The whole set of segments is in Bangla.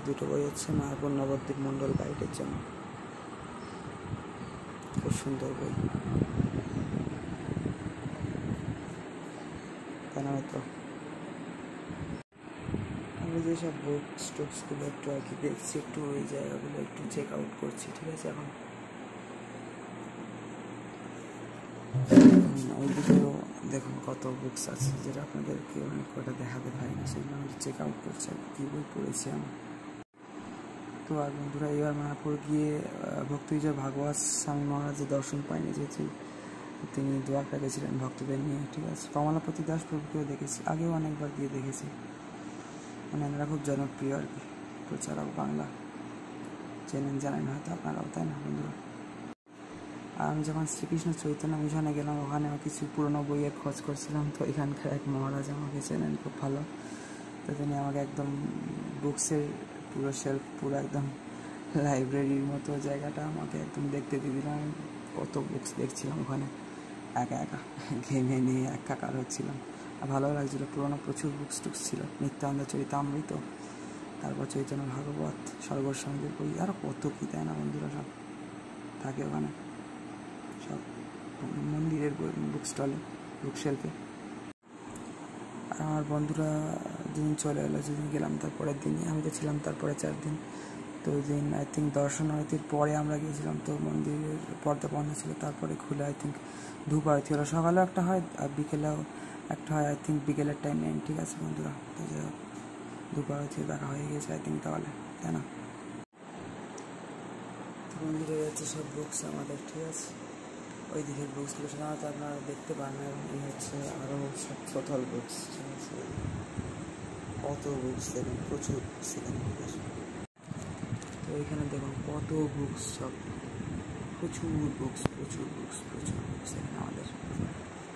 দুটো বই হচ্ছে মায়াপুর নবদ্বীপ মণ্ডল গাইডের জন্য, খুব সুন্দর বই, তাই না? তো আমি যেসব বুকস টুকসগুলো একটু আর কি দেখছি, একটু ওই জায়গাগুলো একটু চেক আউট করছি, ঠিক আছে? এখন ওইদিকেও দেখুন কত বুকস আছে, যেটা আপনাদেরকে অনেক কটা দেখাতে পারিনি, সেগুলো আমি চেক আউট করছি আর কী বই পড়েছি আমি। তো আর বন্ধুরা, এবার মায়াপুর গিয়ে ভক্তি বিজয় ভাগবত স্বামী মহারাজের দর্শন পাইনি, যেহেতু তিনি দ্বারকা গেছিলেন ভক্তদের নিয়ে, ঠিক আছে? কমলাপতি দাস প্রভুকেও দেখেছি, আগেও অনেকবার গিয়ে দেখেছি, মানে এনারা খুব জনপ্রিয় আর কি প্রচারক, বাংলা চেনেন জানেন হয়তো আপনারাও, তাই না বন্ধুরা? আর আমি যখন শ্রীকৃষ্ণ চৈতন্য মিশনে গেলাম, ওখানেও কিছু পুরোনো বইয়ের খোঁজ করছিলাম, তো এখানকার এক মহারাজ আমাকে চেনেন খুব ভালো, তো তিনি আমাকে একদম বুকসের পুরো শেলফ, পুরো একদম লাইব্রেরির মতো জায়গাটা আমাকে একদম দেখতে দিয়ে দিলাম। আমি কত বুকস দেখছিলাম ওখানে, একা একা ঘেমে নিয়ে একাকার হচ্ছিলাম, আর ভালোও লাগছিলো। পুরোনো প্রচুর বুকস টুকস ছিল, নিত্যানন্দ চরিতামৃত, তারপর চৈতন্য ভাগবত, সরোবর সঙ্গের বই, আরও কত কী, তাই না বন্ধুরা? সব থাকে ওখানে, সব মন্দিরের বই, বুক স্টলে, বুক শেলফে। আর আমার বন্ধুরা যেদিন চলে এলো, যেদিন গেলাম তারপরের দিনই, আমি তো ছিলাম তারপরে 4 দিন, তো ওই দিন আই থিঙ্ক দর্শন আরতির পরে আমরা গিয়েছিলাম, তো মন্দিরের পর্দা বন্ধ ছিল, তারপরে খুলে আই থিঙ্ক ধূপ আরতি হলো, সকালেও একটা হয় আর বিকেলেও একটা হয়, আই থিঙ্ক বিকেলের টাইমে, ঠিক আছে বন্ধুরা? তো যাই হোক, ধূপ আরতি দেখা হয়ে গেছে আই থিঙ্ক তাহলে, তাই না? তো বন্ধুরা হচ্ছে সব বুকস আমাদের, ঠিক আছে? ওই দিকের বুকসগুলো সাধারণত আপনারা দেখতে পান না, এবং এই হচ্ছে আরও সব টোটাল বুকস, ঠিক আছে? কত বুকস দেখুন, প্রচুর বুকস এখানে, ঠিক আছে? তো এখানে দেখুন কত বুকস, সব প্রচুর বুকস, প্রচুর বুকস, প্রচুর বুকস এখানে আমাদের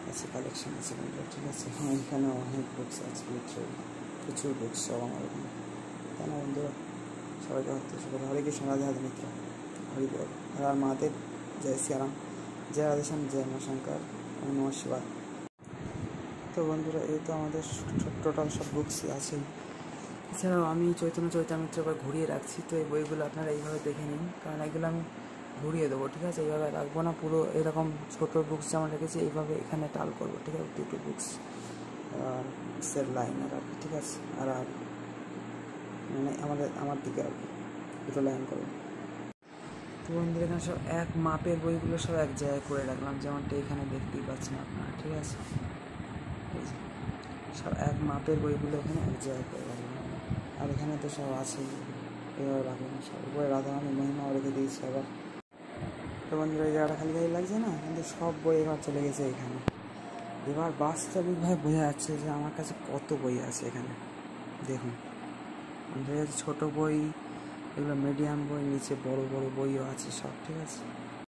কাছে কালেকশন আছে বন্ধুরা, ঠিক আছে? হ্যাঁ, এখানে অনেক বুকস আছে, প্রচুর বুকস সব আমার ওখানে, তাই না বন্ধুরা? সবাইকে হরে কৃষ্ণ, রাধে রাধে মিত্র, হরি বল, হর মহাদেব, জয় শ্রীরাম, জয় রাধেশ্যাম, জয় মা শঙ্কর, ওম নমঃ শিবায়। তো বন্ধুরা, এই তো আমাদের টোটাল সব বুকসই আছে। এছাড়াও আমি চৈতন্য চরিতামৃত আবার ঘুরিয়ে রাখছি, তো এই বইগুলো আপনারা এইভাবে দেখে নিন, কারণ এগুলো আমি ঘুরিয়ে দেবো, ঠিক আছে? এইভাবে রাখবো না, পুরো এরকম ছোটো বুকস যেমন রেখেছি এইভাবে এখানে টাল করবো, ঠিক আছে? দুটো বুকস আর বুকসের লাইন আর কি, ঠিক আছে? আর মানে আমার দিকে আর কি দুটো লাইন করবো। তো বন্ধুরা, এখানে সব এক মাপের বইগুলো সব এক জায়গায় করে রাখলাম, যেমনটা এখানে দেখতেই পাচ্ছেন আপনারা, ঠিক আছে? এই যে সব এক মাপের বইগুলো এখানে এক জায়গায় করে রাখলাম, আর এখানে তো সব আছেই, এভাবে রাখলাম সব, উপরে রাধারানী মহিমাও রেখে দিয়েছি আবার। তো বন্ধুরা, এই জায়গাটা খালি খালি লাগছে না, কিন্তু সব বই এবার চলে গেছে এখানে। এবার বাস্তবিকভাবে বোঝা যাচ্ছে যে আমার কাছে কত বই আছে এখানে, দেখুন বন্ধুরা, ছোটো বই, এগুলো মিডিয়াম বই, নিচে বড় বড় বইও আছে সব, ঠিক আছে?